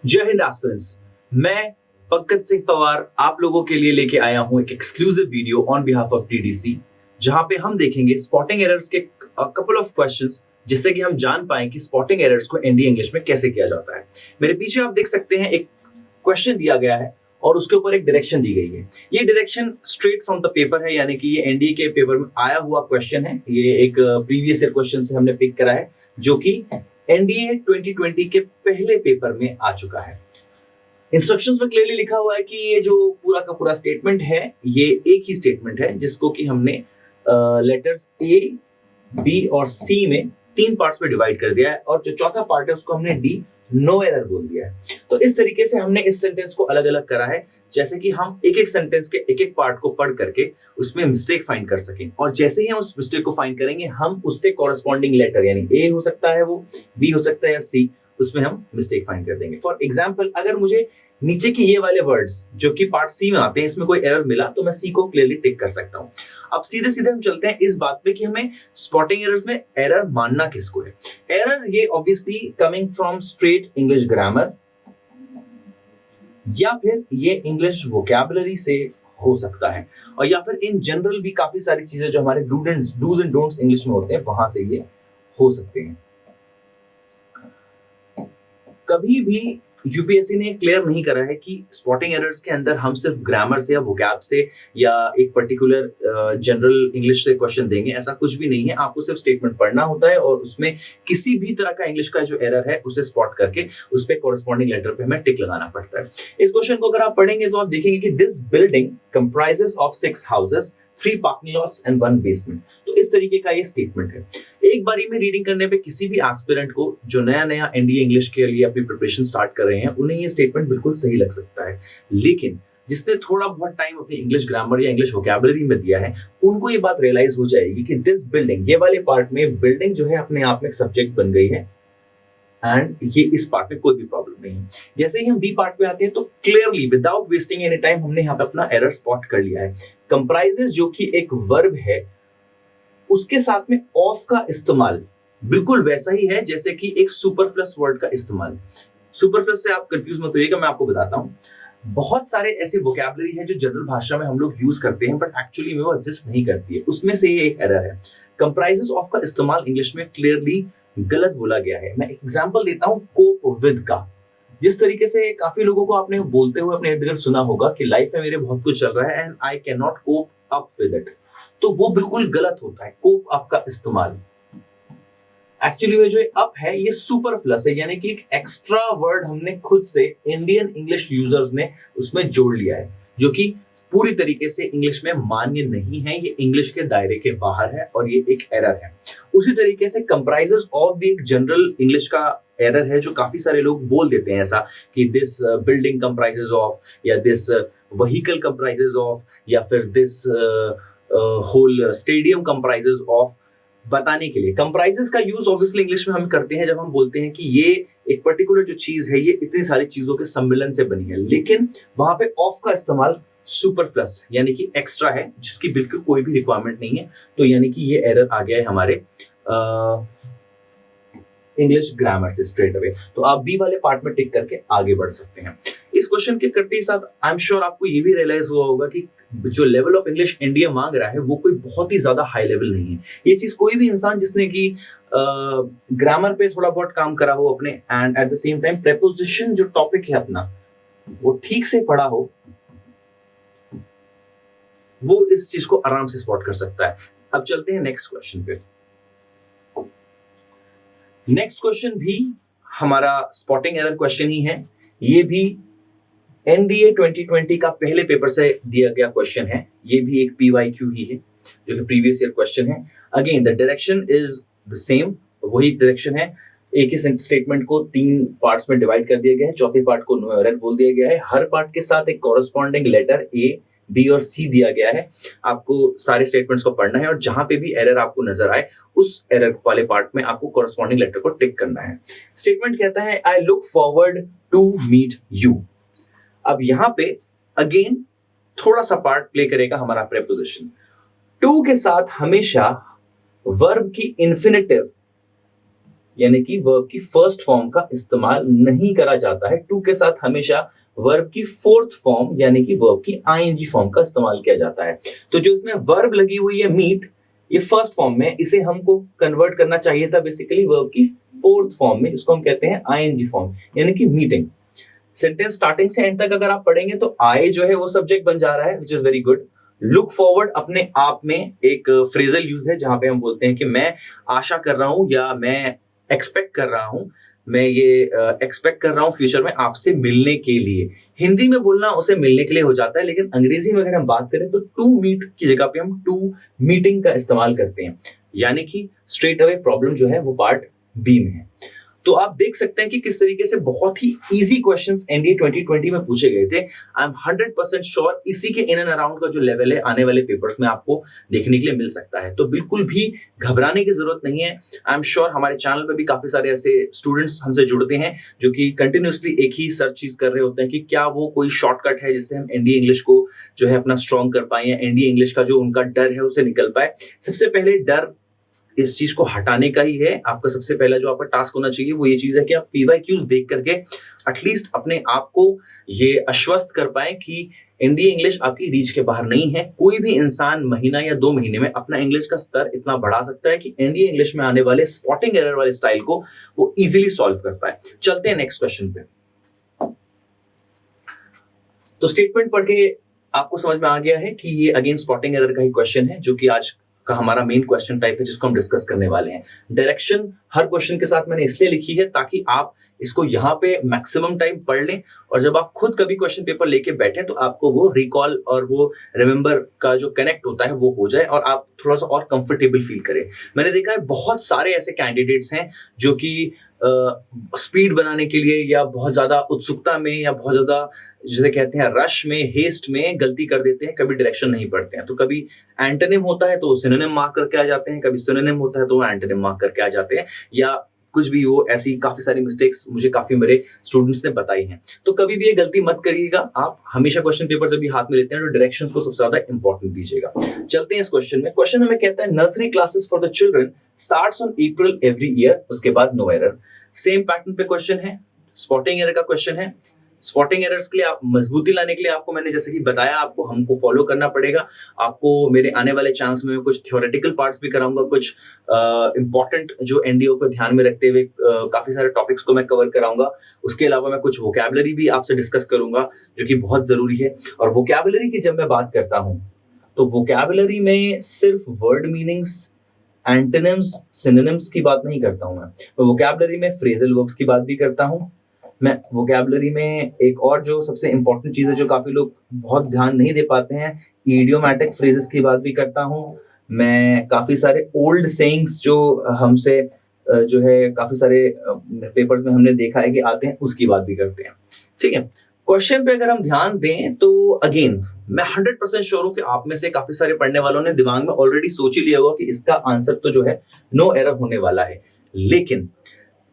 जय हिंद एस्पिरेंट्स। मैं पंकज सिंह पवार आप लोगों के लिए लेके आया हूं एक exclusive video on behalf of TDC, जहां पे हम देखेंगे स्पॉटिंग एरर्स के कपल ऑफ क्वेश्चंस, जिससे कि हम जान पाए कि स्पॉटिंग एरर्स को एनडी इंग्लिश में कैसे किया जाता है। मेरे पीछे आप देख सकते हैं एक क्वेश्चन दिया गया है और उसके ऊपर एक डायरेक्शन दी गई है। ये direction straight from the paper है, यानी कि ये एनडीए के पेपर में आया हुआ क्वेश्चन है। ये एक प्रीवियस ईयर क्वेश्चन से हमने पिक करा है, जो कि एनडीए 2020 के पहले पेपर में आ चुका है। इंस्ट्रक्शंस में क्लियरली लिखा हुआ है कि ये जो पूरा का पूरा स्टेटमेंट है, ये एक ही स्टेटमेंट है जिसको कि हमने लेटर्स ए, बी और सी में 3 पार्ट्स में डिवाइड कर दिया है, और जो चौथा पार्ट है उसको हमने डी नो एरर बोल दिया है। तो इस तरीके से हमने इस सेंटेंस को अलग अलग करा है, जैसे कि हम एक एक सेंटेंस के एक एक पार्ट को पढ़ करके उसमें मिस्टेक फाइंड कर सकें, और जैसे ही हम उस मिस्टेक को फाइंड करेंगे हम उससे कॉरेस्पॉन्डिंग लेटर, यानी ए हो सकता है, वो बी हो सकता है या सी, उसमें हम मिस्टेक फाइंड कर देंगे। फॉर एग्जाम्पल, अगर मुझे नीचे की ये वाले वर्ड्स जो कि पार्ट सी में आते हैं, इसमें कोई एरर मिला तो मैं सी को क्लियरली टिक कर सकता हूं। अब सीधे सीधे हम चलते हैं इस बात पे कि हमें स्पॉटिंग एरर्स में एरर मानना किसको है। एरर ये obviously coming from straight English grammar, या फिर ये इंग्लिश वोकैबुलरी से हो सकता है, और या फिर इन जनरल भी काफी सारी चीजें जो हमारे डूज एंड डोंट्स इंग्लिश में होते हैं, वहां से ये हो सकते हैं। कभी भी यूपीएससी ने क्लियर नहीं करा है कि स्पॉटिंग एरर्स के अंदर हम सिर्फ ग्रामर से या वोकैब से या एक पर्टिकुलर जनरल इंग्लिश से क्वेश्चन देंगे, ऐसा कुछ भी नहीं है। आपको सिर्फ स्टेटमेंट पढ़ना होता है और उसमें किसी भी तरह का इंग्लिश का जो एरर है उसे स्पॉट करके उस पर कॉरेस्पॉन्डिंग लेटर पे हमें टिक लगाना पड़ता है। इस क्वेश्चन को अगर आप पढ़ेंगे तो आप देखेंगे कि this building comprises of 6 houses, 3 parking lots and 1 basement. तो इस तरीके का ये स्टेटमेंट है। एक बारी में रीडिंग करने पे किसी भी एस्पिरेंट को जो नया नया एनडीए इंग्लिश के लिए अपनी प्रिपरेशन स्टार्ट कर रहे हैं, उन्हें ये स्टेटमेंट बिल्कुल सही लग सकता है, लेकिन जिसने थोड़ा बहुत टाइम अपनी इंग्लिश ग्रामर या इंग्लिश वोकैबुलरी में दिया है, उनको ये बात रियलाइज हो जाएगी कि दिस बिल्डिंग, ये वाले पार्ट में बिल्डिंग जो है अपने आप में एक सब्जेक्ट बन गई है, एंड ये इस पार्ट में कोई भी प्रॉब्लम नहीं है। जैसे ही हम बी पार्ट पे आते हैं तो clearly without wasting any time हमने यहाँ पे अपना एरर स्पॉट कर लिया है। कंप्राइजेस जो कि एक वर्ब है, उसके साथ में ऑफ का इस्तेमाल बिल्कुल वैसा ही है जैसे कि एक सुपरफ्लस वर्ड का इस्तेमाल। सुपरफ्लस से आप कंफ्यूज मत होइएगा, मैं आपको बताता हूँ। बहुत सारे ऐसे वोकैबुलरी है जो जनरल भाषा में हम लोग यूज करते हैं, बट एक्चुअली में वो एग्जिस्ट नहीं करती है। उसमें से ये एक एरर है। कंप्राइजेस ऑफ का इस्तेमाल इंग्लिश में क्लियरली गलत बोला गया है। मैं एग्जांपल देता हूं कोप विद का। जिस तरीके से काफी लोगों को आपने बोलते हुए अपने इर्द गिर्द सुना होगा कि लाइफ में मेरे बहुत कुछ चल रहा है and I can not cope up with it, तो वो बिल्कुल गलत होता है कोप अप का इस्तेमाल। एक्चुअली में जो अप है ये सुपरफ्लस है, यानी कि एक एक्स्ट्रा वर्ड हमने खुद से इंडियन इंग्लिश यूजर्स ने उसमें जोड़ लिया है, जो कि पूरी तरीके से इंग्लिश में मान्य नहीं है। ये इंग्लिश के दायरे के बाहर है और ये एक एरर है। उसी तरीके से कंप्राइजेस ऑफ भी एक जनरल इंग्लिश का एरर है, जो काफी सारे लोग बोल देते हैं ऐसा कि दिस बिल्डिंग कंप्राइजेस ऑफ, या दिस व्हीकल कंप्राइजेस ऑफ, या फिर this whole stadium comprises of, बताने के लिए। कंप्राइजेस का यूज ऑब्वियसली इंग्लिश में हम करते हैं जब हम बोलते हैं कि ये एक पर्टिकुलर जो चीज है ये इतनी सारी चीजों के सम्मिलन से बनी है, लेकिन वहां पे ऑफ का इस्तेमाल सुपरफ्लस यानी कि एक्स्ट्रा है, जिसकी बिल्कुल कोई भी रिक्वायरमेंट नहीं है। तो यानी कि ये एरर आ गया है हमारे इंग्लिश ग्रामर से स्ट्रेट अवे। तो आप बी वाले पार्ट में टिक करके आगे बढ़ सकते हैं। इस क्वेश्चन के करते ही साथ आई एम श्योर आपको ये भी रियलाइज हुआ होगा कि जो लेवल ऑफ इंग्लिश इंडिया मांग रहा है वो कोई बहुत ही ज्यादा हाई लेवल नहीं है। ये चीज कोई भी इंसान जिसने कि ग्रामर पे थोड़ा बहुत काम करा हो अपने, and at the same time preposition जो टॉपिक है अपना वो ठीक से पढ़ा हो, वो इस चीज को आराम से स्पॉट कर सकता है। अब चलते हैं नेक्स्ट क्वेश्चन पे। नेक्स्ट क्वेश्चन भी हमारा स्पॉटिंग एरर क्वेश्चन ही है। ये भी एनडीए 2020 का पहले पेपर से दिया गया क्वेश्चन है। ये भी एक पीवाईक्यू ही है, जो कि प्रीवियस ईयर क्वेश्चन है। Again the direction is the same, वही डायरेक्शन है। एक ही स्टेटमेंट को 3 पार्ट्स में डिवाइड कर दिया गया है, चौथे पार्ट को नो एरर बोल दिया गया है। हर पार्ट के साथ एक कॉरेस्पॉन्डिंग लेटर ए, बी और सी दिया गया है। आपको सारे स्टेटमेंट्स को पढ़ना है और जहां पे भी एरर आपको नजर आए उस एरर वाले पार्ट में आपको कॉरेस्पॉन्डिंग लेटर को टिक करना है। स्टेटमेंट कहता है I look forward to meet you. अब यहां पे अगेन थोड़ा सा पार्ट प्ले करेगा हमारा प्रेपोजिशन। टू के साथ हमेशा वर्ब की इंफिनिटिव यानी कि वर्ब की फर्स्ट फॉर्म का इस्तेमाल नहीं करा जाता है। टू के साथ हमेशा वर्ब की फोर्थ फॉर्म यानी कि वर्ब की आईएनजी फॉर्म का इस्तेमाल किया जाता है। तो जो इसमें वर्ब लगी हुई है मीट, ये फर्स्ट फॉर्म में, इसे हमको कन्वर्ट करना चाहिए था बेसिकली वर्ब की फोर्थ फॉर्म में, जिसको हम कहते हैं आईएनजी फॉर्म यानी कि मीटिंग। सेंटेंस स्टार्टिंग से एंड तक अगर आप पढ़ेंगे तो आई जो है वो सब्जेक्ट बन जा रहा है, which is very good. Look forward अपने आप में एक फ्रेजल यूज है जहां पे हम बोलते हैं कि मैं आशा कर रहा हूं या मैं एक्सपेक्ट कर रहा हूं, मैं ये एक्सपेक्ट कर रहा हूं फ्यूचर में आपसे मिलने के लिए। हिंदी में बोलना उसे मिलने के लिए हो जाता है, लेकिन अंग्रेजी में अगर हम बात करें तो टू मीट की जगह पे हम टू मीटिंग का इस्तेमाल करते हैं, यानी कि स्ट्रेट अवे प्रॉब्लम जो है वो पार्ट बी में है। तो आप देख सकते हैं कि किस तरीके से बहुत ही इजी क्वेश्चंस एनडीए 2020 में पूछे गए थे। आई एम 100% श्योर इसी के इन एंड अराउंड का जो लेवल है आने वाले पेपर्स में आपको देखने के लिए मिल सकता है। तो बिल्कुल भी घबराने की जरूरत नहीं है। आई एम श्योर हमारे चैनल पर भी काफी सारे ऐसे स्टूडेंट्स हमसे जुड़ते हैं जो कि कंटिन्यूसली एक ही सर्च चीज कर रहे होते हैं कि क्या वो कोई शॉर्टकट है जिससे हम एनडीए इंग्लिश को जो है अपना स्ट्रॉन्ग कर पाए या एनडीए इंग्लिश का जो उनका डर है उसे निकल पाए। सबसे पहले डर इस चीज को हटाने का ही है। आपका सबसे पहला जो आपका टास्क होना चाहिए वो ये चीज है कि आप पीवाईक्यूज देख करके एटलीस्ट अपने आप को ये आश्वस्त कर पाए कि एनडीए इंग्लिश आपकी रीच के बाहर नहीं है। कोई भी इंसान महीना या 2 महीने में अपना इंग्लिश का स्तर इतना बढ़ा सकता है कि एनडीए इंग्लिश में आने वाले स्पॉटिंग एरर वाले स्टाइल को वो इजीली सॉल्व कर पाए। चलते हैं नेक्स्ट क्वेश्चन पे। तो स्टेटमेंट पढ़ के आपको समझ में आ गया है कि ये अगेन स्पॉटिंग एरर का ही क्वेश्चन है जो कि आज का हमारा मेन क्वेश्चन टाइप है जिसको हम डिस्कस करने वाले हैं। डायरेक्शन हर क्वेश्चन के साथ मैंने इसलिए लिखी है ताकि आप इसको यहाँ पे मैक्सिमम टाइम पढ़ लें और जब आप खुद कभी क्वेश्चन पेपर लेके बैठे तो आपको वो रिकॉल और वो रिमेंबर का जो कनेक्ट होता है वो हो जाए और आप थोड़ा सा और कंफर्टेबल फील करें। मैंने देखा है बहुत सारे ऐसे कैंडिडेट्स हैं जो कि स्पीड बनाने के लिए या बहुत ज्यादा उत्सुकता में या बहुत ज्यादा जिसे कहते हैं रश में, हेस्ट में गलती कर देते हैं, कभी डायरेक्शन नहीं पढ़ते हैं। तो कभी एंटोनिम होता है तो सिनोनिम मार्क करके आ जाते हैं, कभी सिनोनिम होता है तो वो एंटोनिम मार्क करके आ जाते हैं, या कुछ भी वो ऐसी काफी सारी मिस्टेक्स मुझे काफी मेरे स्टूडेंट्स ने बताई हैं। तो कभी भी ये गलती मत करिएगा। आप हमेशा क्वेश्चन पेपर जब भी हाथ में लेते हैं तो डायरेक्शंस को सबसे ज्यादा इंपॉर्टेंट दीजिएगा। चलते हैं इस क्वेश्चन में। क्वेश्चन हमें कहता है nursery classes for the children starts on April every year, उसके बाद नो एरर। सेम पैटर्न पे क्वेश्चन है, स्पॉटिंग एरर का क्वेश्चन है। स्पॉटिंग एरर्स के लिए आप मजबूती लाने के लिए आपको मैंने जैसे कि बताया आपको हमको फॉलो करना पड़ेगा। आपको मेरे आने वाले चांस में कुछ थ्योरेटिकल पार्ट्स भी कराऊंगा, कुछ इंपॉर्टेंट जो एनडीओ को ध्यान में रखते हुए काफी सारे टॉपिक्स को मैं कवर कराऊंगा। उसके अलावा मैं कुछ वोकैबुलरी भी आपसे डिस्कस करूंगा जो कि बहुत जरूरी है। और वोकैबुलरी की जब मैं बात करता हूँ तो वोकैबुलरी में सिर्फ वर्ड मीनिंग्स, एंटोनिम्स, सिनोनिम्स की बात नहीं करता हूं मैं वोकैबुलरी में फ्रेजल वर्ब्स की बात भी करता हूं। मैं वोकैबुलरी में एक और जो सबसे इंपॉर्टेंट चीज है जो काफी लोग बहुत ध्यान नहीं दे पाते हैं, इडियोमैटिक फ्रेजेस की बात भी करता हूं। मैं काफी सारे ओल्ड सेइंग्स जो हमसे जो है काफी सारे पेपर्स में हमने देखा है कि आते हैं, उसकी बात भी करते हैं। ठीक है, क्वेश्चन पे अगर हम ध्यान दें तो अगेन मैं 100% श्योर हूं कि आप में से काफी सारे पढ़ने वालों ने दिमाग में ऑलरेडी सोच ही लिया होगा कि इसका आंसर तो जो है नो एरर होने वाला है। लेकिन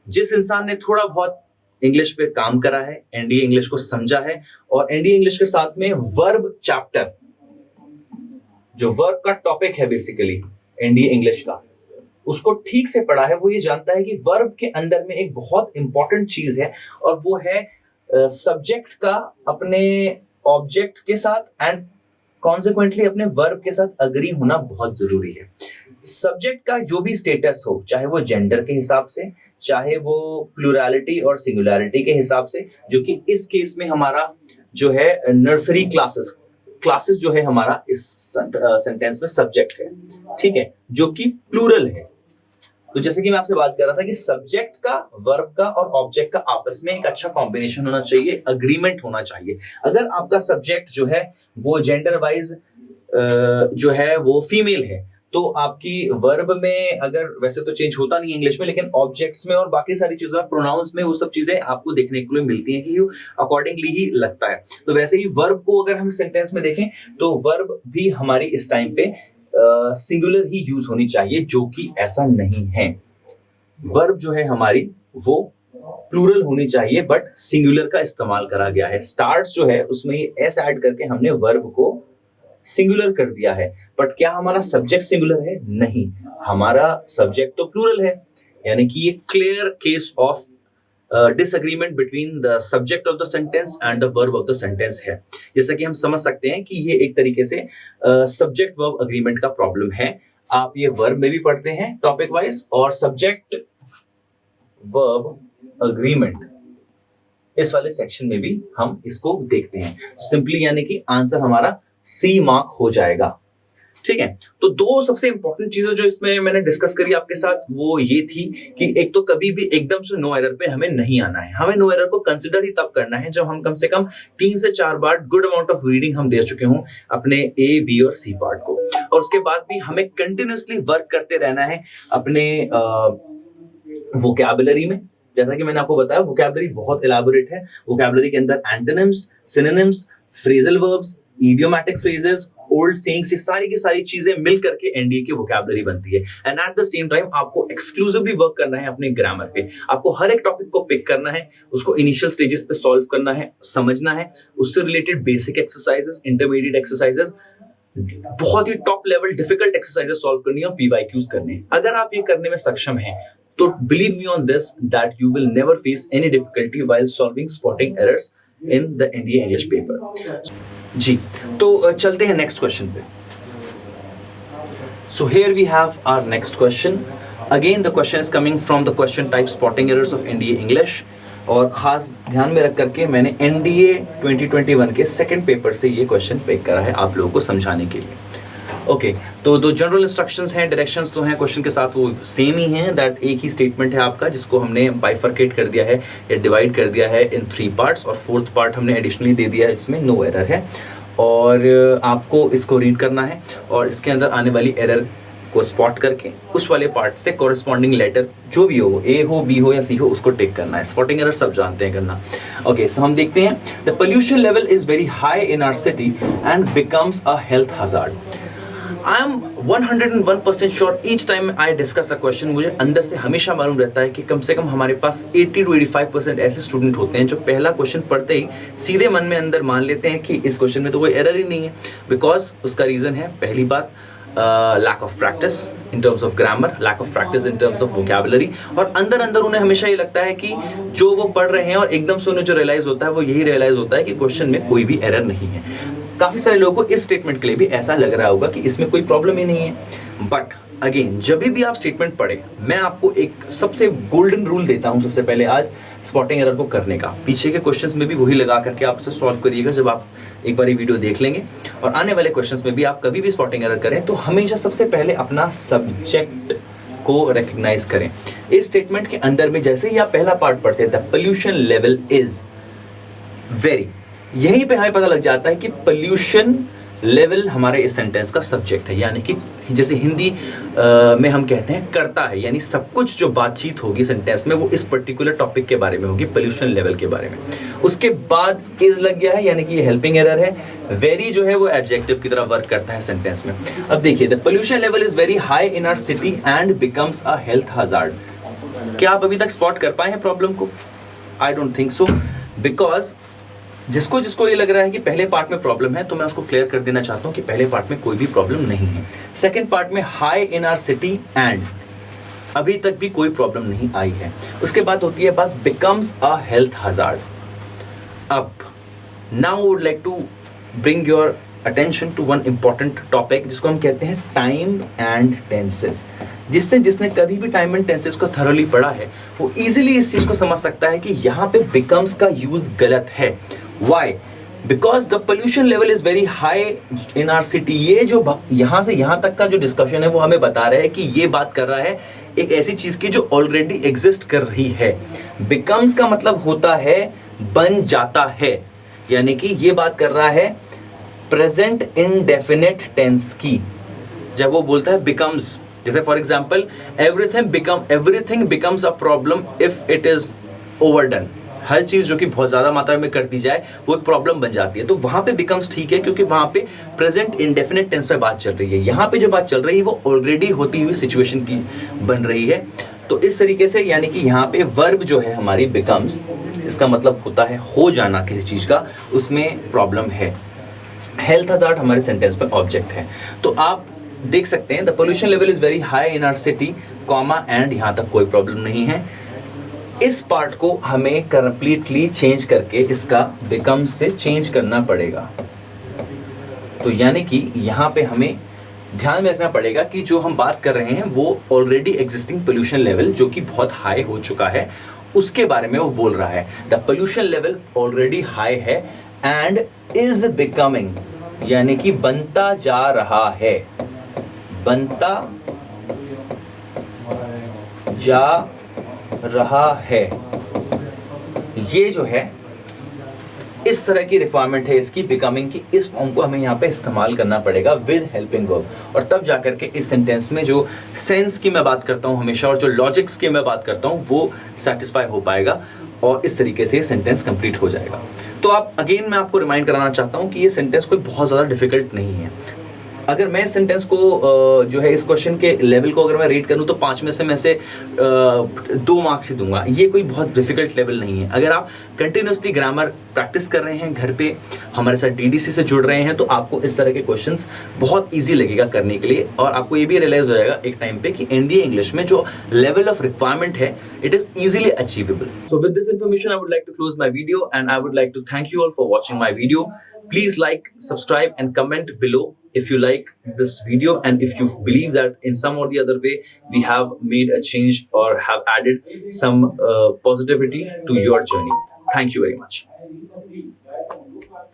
जिस इंसान ने थोड़ा बहुत इंग्लिश पे काम करा है, एनडीए इंग्लिश को समझा है और एनडीए इंग्लिश के साथ में वर्ब चैप्टर, जो वर्ब का टॉपिक है बेसिकली एनडीए इंग्लिश का, उसको ठीक से पढ़ा है, वो ये जानता है कि वर्ब के अंदर में एक बहुत इंपॉर्टेंट चीज है और वो है सब्जेक्ट का अपने ऑब्जेक्ट के साथ एंड कॉन्सिक्वेंटली अपने वर्ब के साथ अग्री होना बहुत जरूरी है। सब्जेक्ट का जो भी स्टेटस हो, चाहे वो जेंडर के हिसाब से, चाहे वो प्लूरैलिटी और सिंगुलैरिटी के हिसाब से, जो कि इस केस में हमारा जो है नर्सरी क्लासेस जो है हमारा इस सेंटेंस में सब्जेक्ट है, ठीक है, जो कि प्लूरल है। तो जैसे कि मैं आपसे बात कर रहा था कि सब्जेक्ट का, वर्ब का और ऑब्जेक्ट का आपस में एक अच्छा कॉम्बिनेशन होना चाहिए, अग्रीमेंट होना चाहिए। अगर आपका सब्जेक्ट जो है वो जेंडर वाइज जो है वो फीमेल है तो आपकी वर्ब में, अगर वैसे तो चेंज होता नहीं इंग्लिश में, लेकिन ऑब्जेक्ट्स में और बाकी सारी चीजों में, प्रोनाउंस में वो सब चीजें आपको देखने को मिलती हैं कि अकॉर्डिंगली ही लगता है। तो वैसे ही वर्ब को अगर हम सेंटेंस में देखें तो वर्ब भी हमारी इस टाइम पे सिंगुलर ही यूज होनी चाहिए, जो कि ऐसा नहीं है। वर्ब जो है हमारी वो प्लूरल होनी चाहिए बट सिंगुलर का इस्तेमाल करा गया है। स्टार्ट्स जो है उसमें एस ऐड करके हमने वर्ब को सिंगुलर कर दिया है, बट क्या हमारा सब्जेक्ट सिंगुलर है? नहीं, हमारा सब्जेक्ट तो प्लूरल है। यानी कि ये clear case of disagreement between the subject of the sentence and the verb of the sentence है। जैसा कि हम समझ सकते हैं कि ये एक तरीके से सब्जेक्ट वर्ब अग्रीमेंट का प्रॉब्लम है। आप ये वर्ब में भी पढ़ते हैं टॉपिक वाइज, और सब्जेक्ट वर्ब अग्रीमेंट इस वाले सेक्शन में भी हम इसको देखते हैं। सिंपली यानी कि आंसर हमारा सी मार्क हो जाएगा। ठीक है, तो दो सबसे इंपॉर्टेंट चीजें जो इसमें मैंने डिस्कस करी आपके साथ वो ये थी कि एक तो कभी भी एकदम से नो एरर पे हमें नहीं आना है। हमें नो एरर को कंसिडर ही तब करना है जब हम कम से कम 3 से 4 बार गुड अमाउंट ऑफ रीडिंग हम दे चुके हों अपने ए, बी और सी पार्ट को, और उसके बाद भी हमें कंटिन्यूअसली वर्क करते रहना है अपने वोकैबुलरी में। जैसा कि मैंने आपको बताया वोकैबुलरी बहुत इलैबोरेट है। वोकैबुलरी के अंदर antonyms, synonyms, phrasal verbs, idiomatic phrases, old sayings, ये सारी की सारी चीजें मिल करके एनडीए की वोकैबुलरी बनती है। And at the same time आपको एक्सक्लूसिवली वर्क करना है अपने ग्रामर पे। आपको हर एक टॉपिक को पिक करना है, उसको इनिशियल स्टेजेस पे सॉल्व करना है, समझना है, उससे related basic exercises, intermediate exercises, बहुत ही top level difficult exercises solve करनी है और पीवाईक्यूज करने हैं। अगर आप ये करने में सक्षम हैं तो believe me on this that you will never face any difficulty while solving spotting errors in the NDA English paper. जी, तो चलते हैं नेक्स्ट क्वेश्चन पे। So here we have our next question. Again the question is coming from the question type spotting errors of NDA English, और खास ध्यान में रख करके मैंने एनडीए 2021 के सेकंड पेपर से ये क्वेश्चन पिक करा है आप लोगों को समझाने के लिए। ओके, तो दो जनरल इंस्ट्रक्शंस हैं, डायरेक्शंस तो हैं क्वेश्चन के साथ वो सेम ही हैं, दैट एक ही स्टेटमेंट है आपका जिसको हमने बाइफर्केट कर दिया है या डिवाइड कर दिया है इन 3 पार्ट्स, और 4th पार्ट हमने एडिशनली दे दिया है, इसमें नो एरर है। और आपको इसको रीड करना है और इसके अंदर आने वाली एरर को स्पॉट करके उस वाले पार्ट से कॉरेस्पॉन्डिंग लेटर जो भी हो, ए हो, बी हो या सी हो, उसको टिक करना है। स्पॉटिंग एरर सब जानते हैं करना। ओके, सो हम देखते हैं। The pollution level is very high in our city and becomes a health hazard. I am 101% sure each time I discuss a question, मुझे अंदर से हमेशा मालूम रहता है कि कम से कम हमारे पास 80 to 85% ऐसे स्टूडेंट होते हैं जो पहला क्वेश्चन पढ़ते ही सीधे मन में अंदर मान लेते हैं कि इस क्वेश्चन में तो कोई एरर ही नहीं है। बिकॉज उसका रीजन है, पहली बात, lack of practice in terms of grammar, lack of practice in terms of vocabulary, और अंदर अंदर उन्हें हमेशा ये लगता है कि जो वो पढ़ रहे हैं और एकदम से उन्हें जो रियलाइज होता है वो यही रियलाइज होता है कि क्वेश्चन में कोई भी एरर नहीं है। काफी सारे लोगों को इस स्टेटमेंट के लिए भी ऐसा लग रहा होगा कि इसमें कोई प्रॉब्लम ही नहीं है। बट अगेन, जब भी आप स्टेटमेंट पढ़े, मैं आपको एक सबसे गोल्डन रूल देता हूं सबसे पहले आज स्पॉटिंग एरर को करने का। पीछे के क्वेश्चंस में भी वही लगा करके आप उसे सॉल्व करिएगा जब आप एक बार ये वीडियो देख लेंगे, और आने वाले क्वेश्चंस में भी आप कभी भी स्पॉटिंग एरर करें तो हमेशा सबसे पहले अपना सब्जेक्ट को रिकग्नाइज करें। इस स्टेटमेंट के अंदर में जैसे ही आप पहला पार्ट पढ़ते हैं, the pollution level is very, यहीं पे हमें पता लग जाता है कि पोल्यूशन लेवल हमारे इस सेंटेंस का सब्जेक्ट है। यानी कि जैसे हिंदी में हम कहते हैं करता है, यानी सब कुछ जो बातचीत होगी सेंटेंस में वो इस पर्टिकुलर टॉपिक के बारे में होगी, पोल्यूशन लेवल के बारे में। उसके बाद इज लग गया है, यानी कि ये हेल्पिंग एरर है। वेरी जो है वो एडजेक्टिव की तरह वर्क करता है सेंटेंस में। अब देखिए, the pollution level is very high in our city and becomes a health hazard. क्या आप अभी तक स्पॉट कर पाए हैं प्रॉब्लम को? I don't think so, because जिसको जिसको ये लग रहा है कि पहले पार्ट में प्रॉब्लम है, तो मैं उसको क्लियर कर देना चाहता हूं कि पहले पार्ट में कोई भी प्रॉब्लम नहीं है। सेकंड पार्ट में high in our city and, अभी तक भी कोई प्रॉब्लम नहीं आई है। उसके बाद होती है बात बिकम्स अ हेल्थ हजार्ड। अब now would like to bring your attention to one important topic जिसको हम कहते हैं टाइम एंड टेंसेस। जिसने कभी भी टाइम एंड टेंसेस को थरोली पढ़ा है वो इजीली इस चीज को समझ सकता है कि यहाँ पे बिकम्स का यूज गलत है। Why? Because the pollution level is very high in our city। ये जो यहाँ से यहाँ तक का जो डिस्कशन है वो हमें बता रहा है कि ये बात कर रहा है एक ऐसी चीज की जो ऑलरेडी एग्जिस्ट कर रही है। बिकम्स का मतलब होता है बन जाता है, यानी कि ये बात कर रहा है प्रेजेंट इंडेफिनिट टेंस की। जब वो बोलता है बिकम्स, जैसे for example everything becomes a problem if it is overdone. हर चीज जो कि बहुत ज्यादा मात्रा में कर दी जाए वो एक प्रॉब्लम बन जाती है। तो वहां पे बिकम्स ठीक है क्योंकि वहां पे प्रेजेंट इंडेफिनिट टेंस पे बात चल रही है। यहाँ पे जो बात चल रही है वो ऑलरेडी होती हुई सिचुएशन की बन रही है। तो इस तरीके से यानी कि यहाँ पे वर्ब जो है हमारी बिकम्स, इसका मतलब होता है हो जाना किसी चीज का, उसमें प्रॉब्लम है। हेल्थ हजार्ड हमारे सेंटेंस पे ऑब्जेक्ट है। तो आप देख सकते हैं the pollution level is very high in our city comma and, यहाँ तक कोई प्रॉब्लम नहीं है। इस पार्ट को हमें कंप्लीटली चेंज करके इसका बिकम से चेंज करना पड़ेगा। तो यानी कि यहाँ पे हमें ध्यान में रखना पड़ेगा कि जो हम बात कर रहे हैं वो ऑलरेडी एग्जिस्टिंग पोल्यूशन लेवल जो कि बहुत हाई हो चुका है उसके बारे में वो बोल रहा है। The pollution level already high है एंड इज बिकमिंग, यानी कि बनता जा रहा है, बनता जा रहा है। ये जो है इस तरह की रिक्वायरमेंट है इसकी बिकमिंग की, इस फॉर्म को हमें यहाँ पे इस्तेमाल करना पड़ेगा विद हेल्पिंग वर्ब, और तब जाकर के इस सेंटेंस में जो सेंस की मैं बात करता हूँ हमेशा और जो लॉजिक्स की मैं बात करता हूँ वो सेटिस्फाई हो पाएगा और इस तरीके से ये सेंटेंस कंप्लीट हो जाएगा। तो आप अगेन मैं आपको रिमाइंड कराना चाहता हूँ कि ये सेंटेंस कोई बहुत ज़्यादा डिफिकल्ट नहीं है। अगर मैं सेंटेंस को जो है इस क्वेश्चन के लेवल को अगर मैं रेट करूं तो 5 में से मैं से 2 मार्क्स ही दूंगा। ये कोई बहुत डिफिकल्ट लेवल नहीं है। अगर आप कंटिन्यूसली ग्रामर प्रैक्टिस कर रहे हैं घर पे, हमारे साथ डीडीसी से जुड़ रहे हैं, तो आपको इस तरह के क्वेश्चंस बहुत इजी लगेगा करने के लिए, और आपको ये भी रियलाइज हो जाएगा एक टाइम पे कि एनडीए इंग्लिश में जो लेवल ऑफ रिक्वायरमेंट है it is easily achievable. So with this information I would like to close my video and I would like to thank you all for watching my video. Please like, subscribe and comment below if you like this video and if you believe that in some or the other way we have made a change or have added some positivity to your journey. Thank you very much.